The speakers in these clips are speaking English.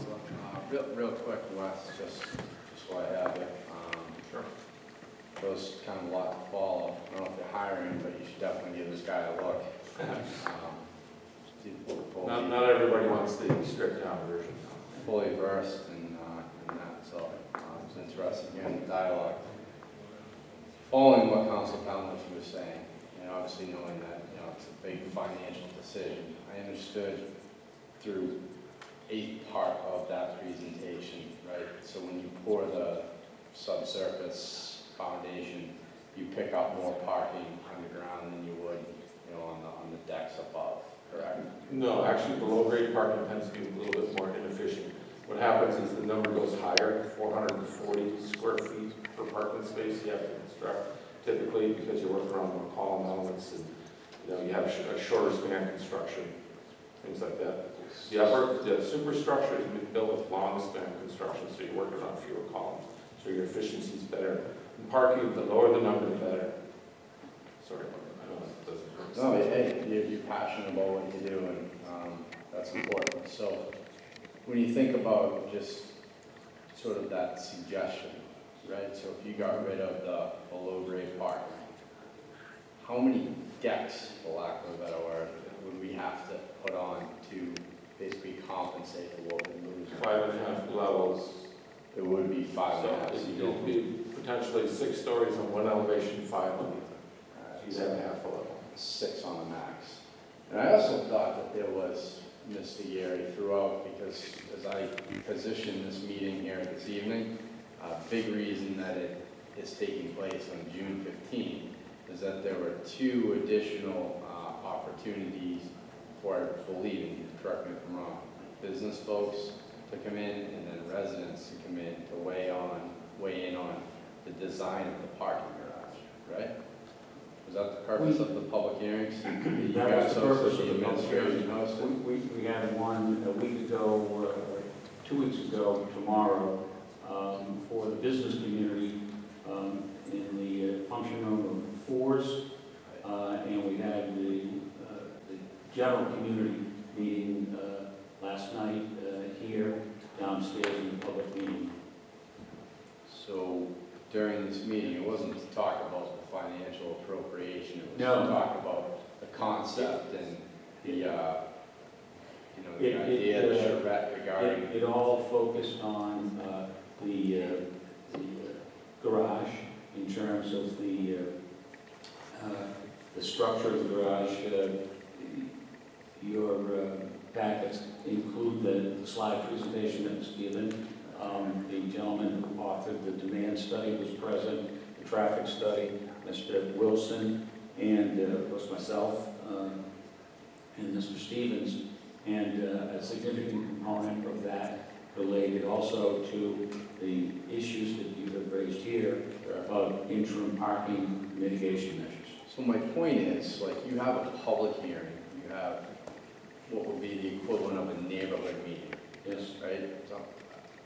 Counselor. Real quick, Wes, just so I have it. Sure. Those kind of a lot to follow. I don't know if you're hiring, but you should definitely give this guy a look. Not everybody wants the stripped down version. Fully versed in that, so it's interesting hearing the dialogue. Following what Council Calhoun was saying, and obviously knowing that it's a big financial decision, I understood through a part of that presentation, right? So when you pour the subsurface foundation, you pick up more parking underground than you would, on the decks above, correct? No, actually, below grade parking tends to be a little bit more inefficient. What happens is the number goes higher, 440 square feet per parking space you have to construct, typically because you're working around more column elements and you have a shorter span construction, things like that. The superstructure is built with long span construction, so you're working on fewer columns, so your efficiency is better. And parking, the lower the number, the better. Sorry, I know that doesn't hurt. No, hey, you're passionate about what you do, and that's important. So when you think about just sort of that suggestion, right? So if you got rid of the below grade parking, how many decks, for lack of a better word, would we have to put on to basically compensate for what we lose? 5.5 levels. It would be 5.5. So it would be potentially 6 stories on one elevation, 5 on the other. You'd have half a level. 6 on the max. And I also thought that there was, Mr. Gary, throughout, because as I position this meeting here this evening, a big reason that it is taking place on June 15th is that there were 2 additional opportunities for, I believe, correct me if I'm wrong, business folks to come in and then residents to come in to weigh in on the design of the parking garage, right? Was that the purpose of the public hearings? That was the purpose of the administration hosted? We had one a week ago, 2 weeks ago tomorrow, for the business community in the function room of 4s, and we had the general community meeting last night here downstairs in the public meeting. So during this meeting, it wasn't to talk about the financial appropriation, it was No. to talk about the concept and the It- idea that Charette regarding. It all focused on the garage in terms of the structure of the garage. Your packets include the slide presentation that was given. The gentleman who authored the demand study was present, the traffic study, Mr. Wilson, and of course myself and Mr. Stevens. And a significant component of that related also to the issues that you have raised here about interim parking mitigation measures. So my point is, like, you have a public hearing, you have what would be the equivalent of a neighborhood meeting, Yes. right? So,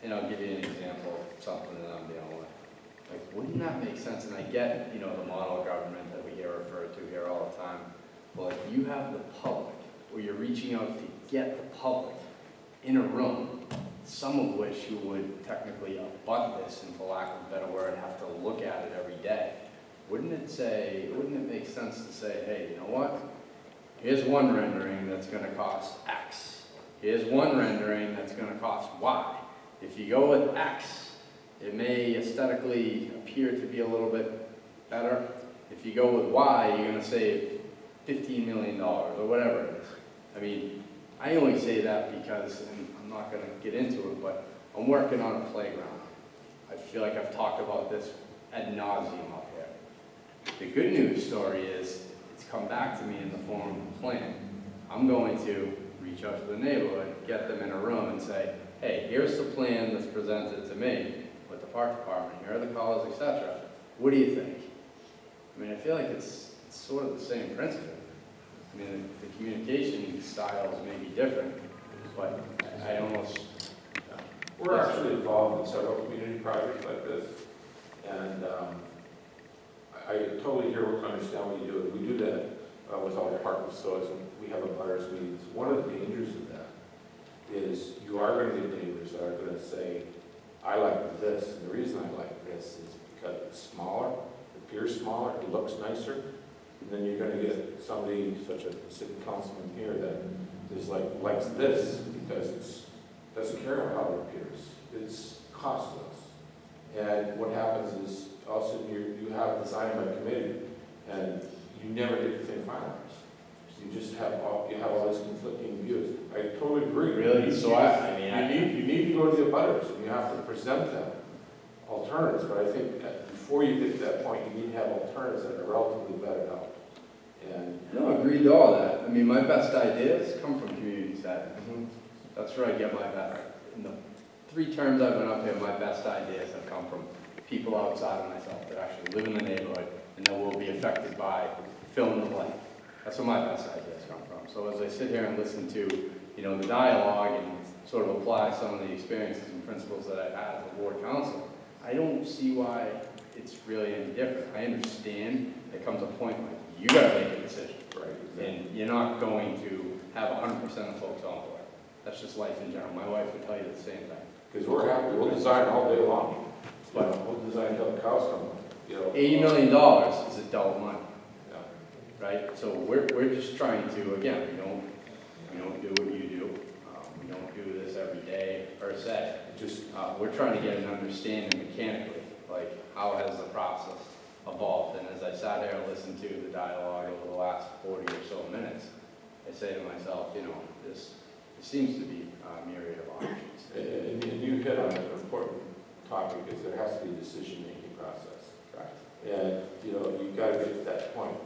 and I'll give you an example of something that I'm dealing with. Like, wouldn't that make sense? And I get, the model of government that we hear referred to here all the time. But like, you have the public, where you're reaching out to get the public in a room, some of which you would technically abut this, and for lack of a better word, have to look at it every day. Wouldn't it make sense to say, hey, you know what? Here's one rendering that's going to cost X. Here's one rendering that's going to cost Y. If you go with X, it may aesthetically appear to be a little bit better. If you go with Y, you're going to save $15 million or whatever it is. I mean, I only say that because, and I'm not going to get into it, but I'm working on a playground. I feel like I've talked about this ad nauseum up here. The good news story is it's come back to me in the form of a plan. I'm going to reach out to the neighborhood, get them in a room and say, hey, here's the plan that's presented to me with the park department, here are the colors, etc. What do you think? I mean, I feel like it's sort of the same principle. I mean, the communication styles may be different, but I almost... We're actually involved in several community projects like this, and I totally understand what you do. We do that with all the park facilities, and we have a butters meetings. One of the dangers of that is you are going to get neighbors that are going to say, I like this, and the reason I like this is because it's smaller, it appears smaller, it looks nicer, and then you're going to get somebody such as the city councilman here that is likes this because it's doesn't care how it appears. It's costless. And what happens is all of a sudden you have design by committee and you never get the thing finalized. So you just have all this conflicting views. I totally agree. Really? So you need to go to the abutters and you have to present them alternatives. But I think that before you get to that point, you need to have alternatives that are relatively vetted out. And No, agreed to all that. I mean, my best ideas come from community settings. That's where I get my best. In the 3 terms I've been up here, my best ideas have come from people outside of myself that actually live in the neighborhood and that will be affected by fill in the blank. That's where my best ideas come from. So as I sit here and listen to, the dialogue and sort of apply some of the experiences and principles that I've had as a ward councilor, I don't see why it's really any different. I understand there comes a point when you gotta make a decision. right. And you're not going to have 100% of folks on board. That's just life in general. My wife would tell you the same thing. Because we're happy, we'll design all day long. But we'll design until the cows come home. $80 million is adult money, Yeah. right? So we're just trying to, again, we don't do what you do. We don't do this every day per se. We're trying to get an understanding mechanically, like how has the process evolved? And as I sat here and listened to the dialogue over the last 40 or so minutes, I say to myself, this seems to be a myriad of options. And you hit on an important topic, is there has to be a decision-making process. Right. And, you've got to get to that point.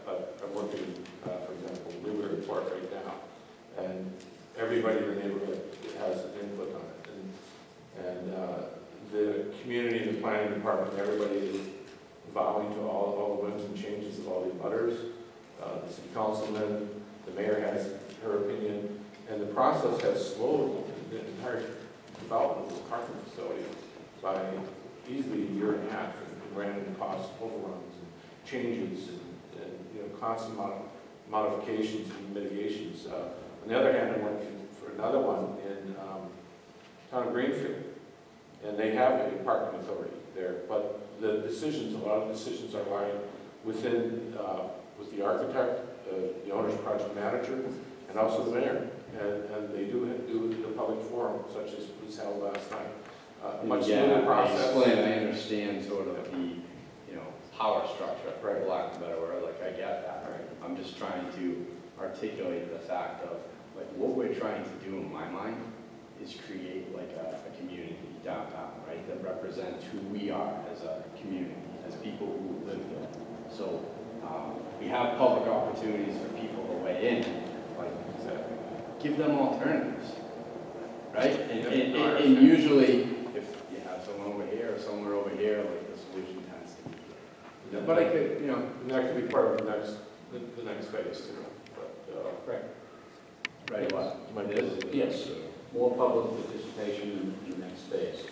I'm working, for example, Blueberry Park right now, and everybody in the neighborhood has an input on it. And the community, the planning department, everybody is vowing to all the whims and changes of all the abutters. The city councilman, the mayor has her opinion, and the process has slowed the entire development of the parking facility by easily a year and a half, and ran into cost overruns and changes and constant modifications and mitigations. On the other hand, I went for another one in town of Greenfield, and they have a parking authority there, but the decisions, a lot of decisions are lying within, with the architect, the owner's project manager, and also the mayor. And they do the public forum, such as was held last night. Much smoother process. I understand sort of the, power structure, for lack of a better word, like I get that. Right. I'm just trying to articulate the fact of, like, what we're trying to do in my mind is create like a community downtown, right, that represents who we are as a community, as people who live here. So we have public opportunities for people to weigh in, like, give them alternatives, right? And usually, if you have someone over here or somewhere over here, like, the solution tends to be here. But I could, And that could be part of the next phase too. But right, what? my Yes, more public participation in the next phase.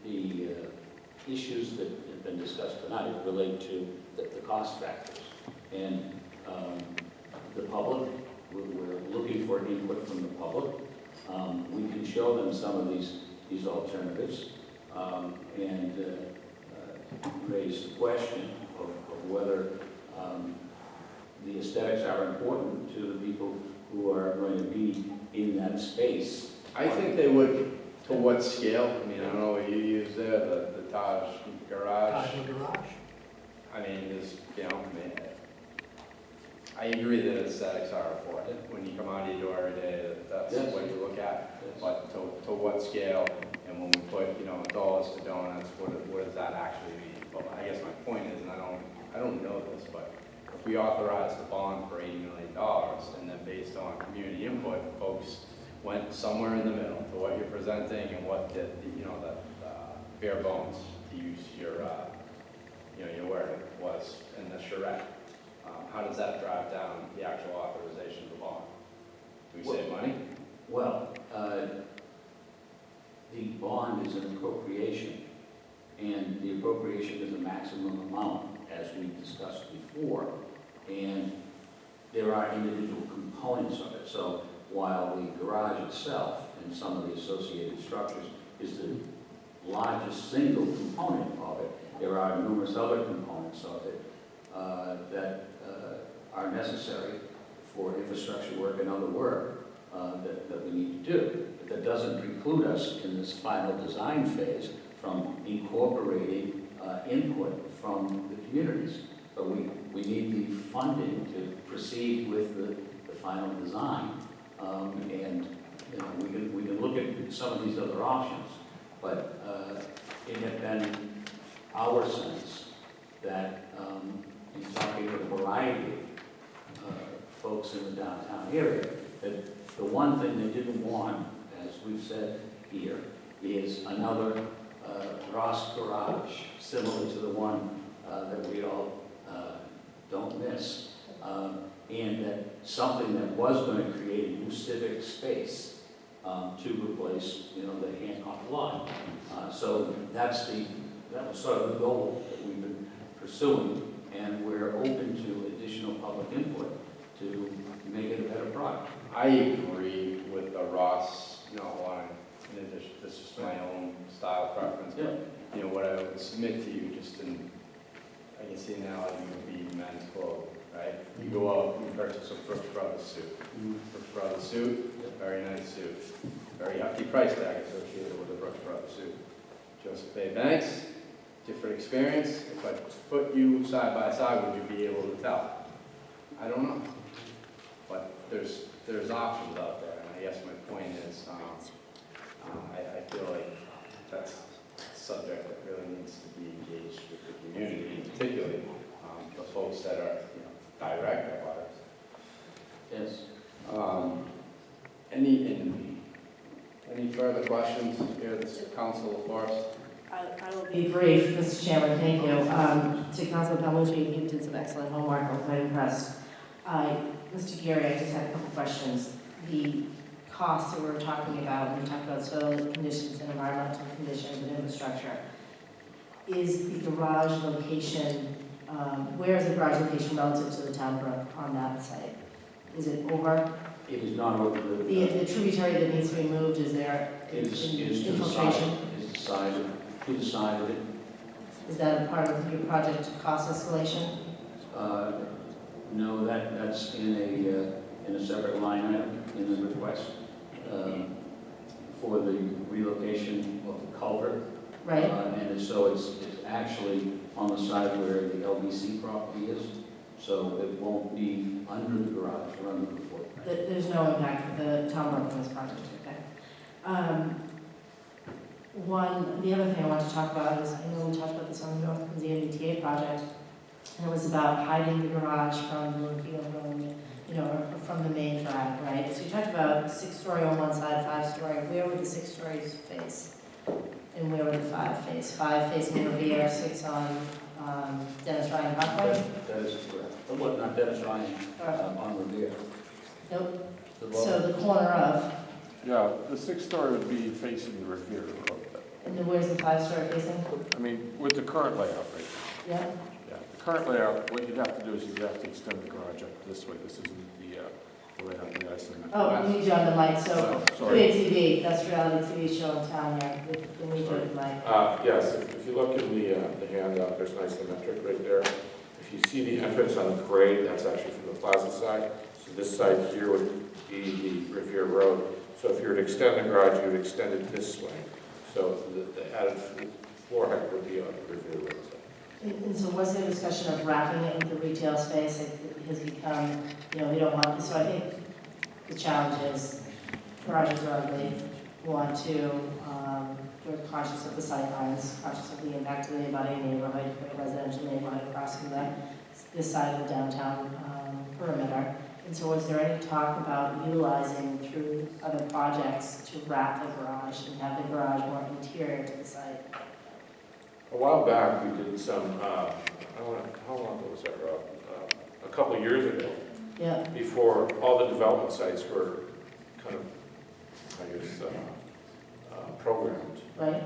The issues that have been discussed tonight relate to the cost factors. And the public, we're looking for input from the public. We can show them some of these alternatives and raise the question of whether the aesthetics are important to the people who are going to be in that space. I think they would. To what scale? I mean, I don't know what you use there, the Taj Garage. I mean, I agree that aesthetics are important. When you come out of your door every day, that's Yes. what you look at. Yes. But to what scale? And when we put, dollars to donuts, what does that actually mean? But I guess my point is, and I don't know this, but if we authorize the bond for $80 million, and then based on community input, folks went somewhere in the middle to what you're presenting and what the bare bones, to use your word, was in the charrette. How does that drive down the actual authorization of the bond? Do we save money? Well, the bond is an appropriation, and the appropriation is a maximum amount, as we discussed before. And there are individual components components of it. So while the garage itself and some of the associated structures is the largest single component of it, there are numerous other components of it that are necessary for infrastructure work and other work that we need to do. But that doesn't preclude us in this final design phase from incorporating input from the communities. But we need the funding to proceed with the final design. And you know, we can look at some of these other options, but it had been our sense that in talking with a variety of folks in the downtown area, that the one thing they didn't want, as we've said here, is another Ross garage, similar to the one that we all don't miss, and that something that was going to create a new civic space to replace, you know, the Hancock lot. So that was sort of the goal that we've been pursuing, and we're open to additional public input to make it a better product. I agree with the Ross, you know, line. In addition, this is my own style preference. Yeah. You know, what I would submit to you, just in, I can see now, would be men's clothes, right? You go out, you purchase a Brooks Brothers suit. Brooks Brothers suit, very nice suit. Very hefty price tag associated with a Brooks Brothers suit. Joseph A. Banks, different experience. If I put you side by side, would you be able to tell? I don't know. But there's options out there, and I guess my point is, I feel like that's a subject that really needs to be engaged with the community, particularly the folks that are, you know, direct about it. Yes. Any further questions here at the Council of Forest? I will be brief, Mr. Chairman, thank you. To Councilor Palmucci, he did some excellent homework, I'm quite impressed. Mr. Geary, I just had a couple questions. The costs that we were talking about, when we talked about soil conditions and environmental conditions and infrastructure, is the garage location, where is the garage location relative to the town brook on that site? Is it over? It is not over The tributary that needs to be moved, is there is to the side, infiltration? is the side, to the side of it. Is that a part of your project cost escalation? No, that's in a separate line item in the request for the relocation of the culvert. Right? And so it's actually on the side where the LBC property is, so it won't be under the garage or under the foot. There's no impact with the town work on this project, okay? The other thing I want to talk about is, I know we talked about this on the North Quincy MBTA project, and it was about hiding the garage from the Bloomfield Road, you know, or from the main drive, right? So you talked about 6-story on one side, 5-story. Where would the 6 stories face? And where would the 5 face? 5 facing Revere, 6 on Dennis Ryan Parkway? That is correct. Well, not Dennis Ryan, on Revere. Nope. The So the corner of, Yeah, the 6-story would be facing the Revere Road. and then where's the 5-story facing? I mean, with the current layout right Yeah? now. Yeah, the current layout, what you'd have to do is you'd have to extend the garage up this way. This isn't the layout the guys in. Oh, we need you on the mic, so, Sorry. TV, that's reality TV show in town here, we need you on the mic. Yes, if you look in the handout, there's nice symmetric right there. If you see the entrance on the grade, that's actually from the plaza side. So this side here would be the Revere Road. So if you were to extend the garage, you would extend it this way. So the added floor height would be on the Revere Road side. And so was there discussion of wrapping it with the retail space? It has become, you know, we don't want, so I think the challenge is garages are ugly. We want to, we're conscious of the sightlines, conscious of the impact of the abutting neighborhood, the residential neighborhood across from this side of the downtown perimeter. And so was there any talk about utilizing through other projects to wrap the garage and have the garage more interior to the site? A while back, we did some, I don't know, how long ago was that, Rob? A couple of years ago, Yeah. before all the development sites were kind of, I guess, programmed. Right?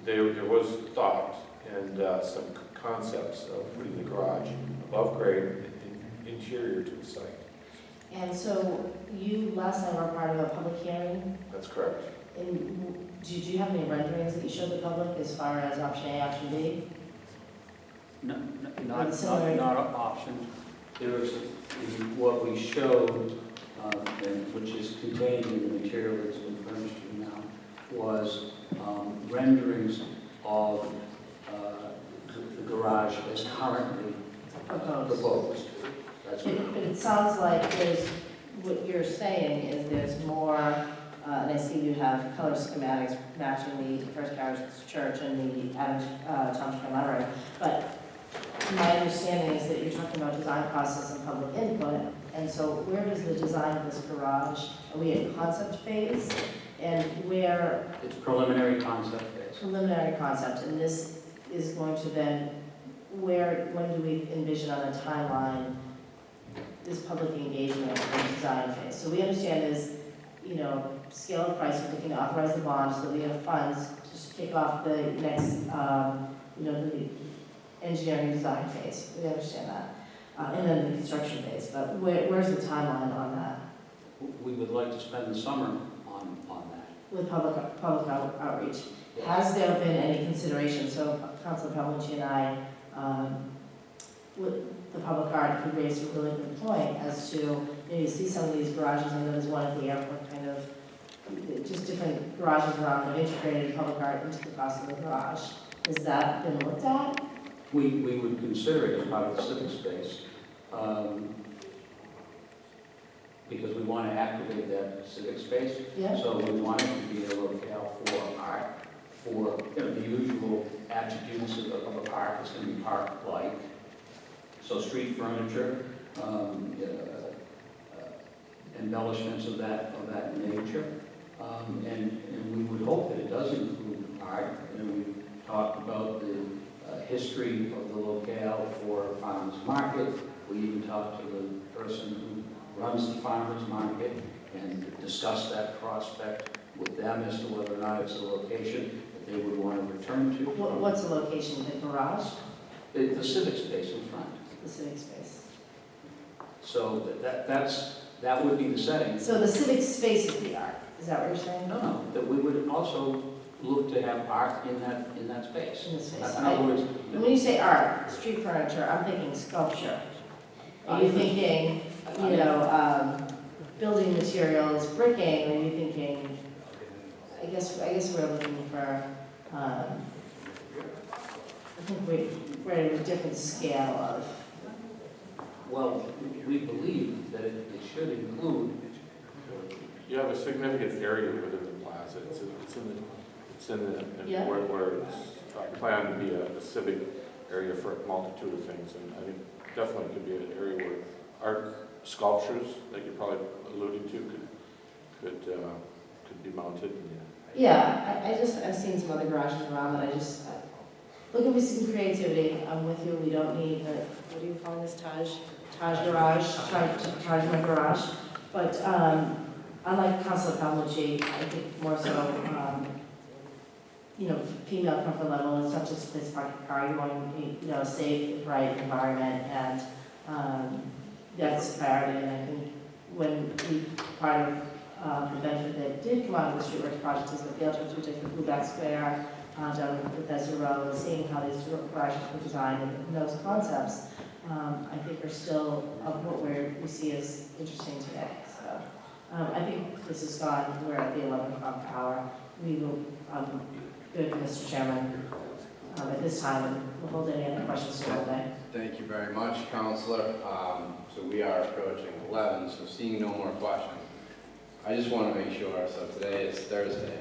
There was thought and some concepts of putting the garage above grade and interior to the site. And so you last night were part of a public hearing, That's correct. and did you have any renderings that you showed the public as far as option A, option B? No, Sorry. not an option. There was, what we showed, and which is contained in the material that's been furnished to you now, was renderings of the garage as currently proposed. That's correct. But it sounds like there's, what you're saying is there's more, and I see you have color schematics matching the First Parish Church and the Adams Township Library, but my understanding is that you're talking about design process and public input, and so where is the design of this garage? Are we in concept phase? And where, It's preliminary concept phase. preliminary concept, and this is going to then, when do we envision on a timeline this public engagement in design phase? So we understand is, scale of price, we're looking to authorize the bond so that we have funds to just kick off the next, the engineering design phase. We understand that. And then the construction phase, but where's the timeline on that We would like to spend the summer on that. with public outreach? Has there been any consideration, so Councilor Palmucci and I, with the public art, could raise a really good point as to, you see some of these garages, I know there's one at the airport, kind of, just different garages around, but integrated public art into the cost of the garage. Has that been looked at? We would consider it as part of the civic space, because we want to activate that civic space. Yeah? So we want it to be a locale for art, for the usual attributes of a park. It's going to be park-like. So street furniture, embellishments of that nature. And we would hope that it does include art. We've talked about the history of the locale for farmers market. We even talked to the person who runs the farmers market and discussed that prospect with them as to whether or not it's a location that they would want to return to. What's the location, the garage, The civic space in front. the civic space? So that would be the setting. So the civic space is the art, is that what you're saying? No, that we would also look to have art in that space. In the space. In other words, And when you say art, street furniture, I'm thinking sculpture. Are you thinking, building materials, bricking, or are you thinking, I guess we're looking for, I think we're at a different scale of, Well, we believe that it should include. you have a significant area within the plaza. It's in the Yeah. where it's planned to be a civic area for a multitude of things, and I think definitely could be an area where art sculptures, like you're probably alluding to, could be mounted. yeah, I've seen some other garages around that looking for some creativity. I'm with you, we don't need the, what do you call this, Taj garage, Taj my garage. But, unlike Councilor Palmucci, I think more so, female comfort level, it's not just this parking car, you want, a safe, bright environment, and, that's a priority, and I think when part of the benefit that did come out of the Streetworks project is the field trips we took to Blueback Square, down Bethesda Road, seeing how these garages were designed, and those concepts, I think are still of what we see as interesting today, so. I think this has gone, we're at the 11 o'clock hour. We will, good, Mr. Chairman, at this time, and we'll hold any other questions all day. Thank you very much, Counselor. So we are approaching 11, so seeing no more questions. I just want to make sure, so today is Thursday,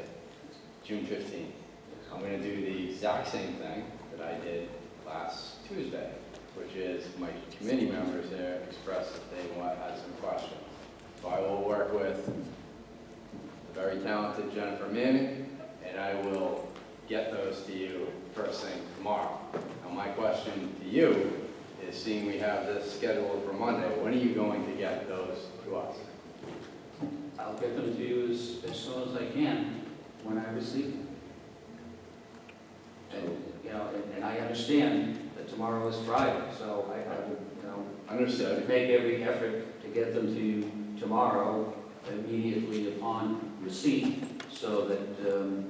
June 15th. I'm going to do the exact same thing that I did last Tuesday, which is my committee members there expressed that they had some questions. So I will work with the very talented Jennifer Manning, and I will get those to you first thing tomorrow. Now my question to you is, seeing we have this scheduled for Monday, when are you going to get those to us? I'll get them to you as soon as I can when I receive them. And I understand that tomorrow is Friday, so I would, Understood. make every effort to get them to you tomorrow, immediately upon receipt, so that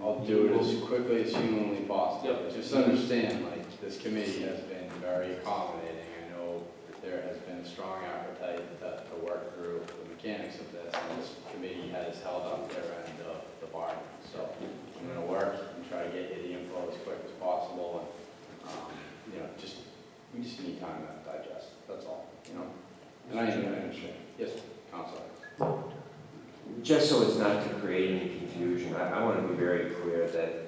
I'll do it as quickly as humanly possible. Yep. Just understand, like, this committee has been very accommodating. I know that there has been a strong appetite to work through the mechanics of this, and this committee has held up their end of the bargain. So I'm gonna work and try to get you the info as quick as possible, and, you know, we just need time to digest, that's all, you know? And I understand. Yes, Counselor. Just so as not to create any confusion, I want to be very clear that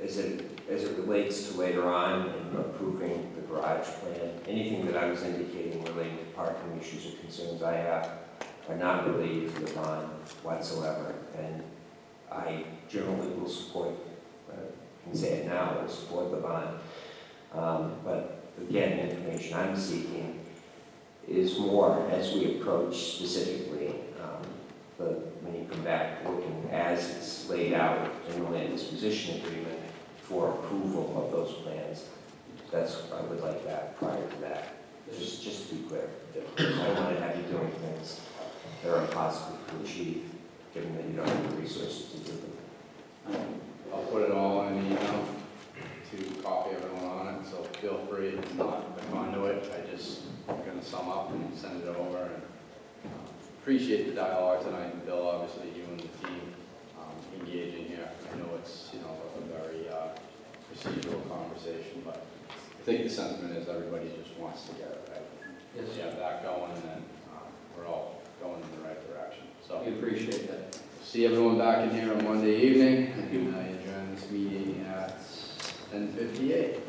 as it relates to later on in approving the garage plan, anything that I was indicating relating to parking issues or concerns I have are not related to the bond whatsoever. And I generally will support, I can say it now, will support the bond. But again, the information I'm seeking is more as we approach specifically when you come back looking as it's laid out in the land disposition agreement for approval of those plans. I would like that prior to that. Just to be clear. I don't want to have you doing things that are impossible to achieve, given that you don't have the resources to do them. I'll put it all in an email to copy everyone on it, so feel free, it's not the conduit, I'm gonna sum up and send it over, and appreciate the dialogue tonight, and Bill, obviously, you and the team engaging here. I know it's, you know, a very procedural conversation, but I think the sentiment is everybody just wants to get it right. Yes. Yeah, that going, and then we're all going in the right direction, so. we appreciate that. See everyone back in here on Monday evening, and I adjourn this meeting at 10:58.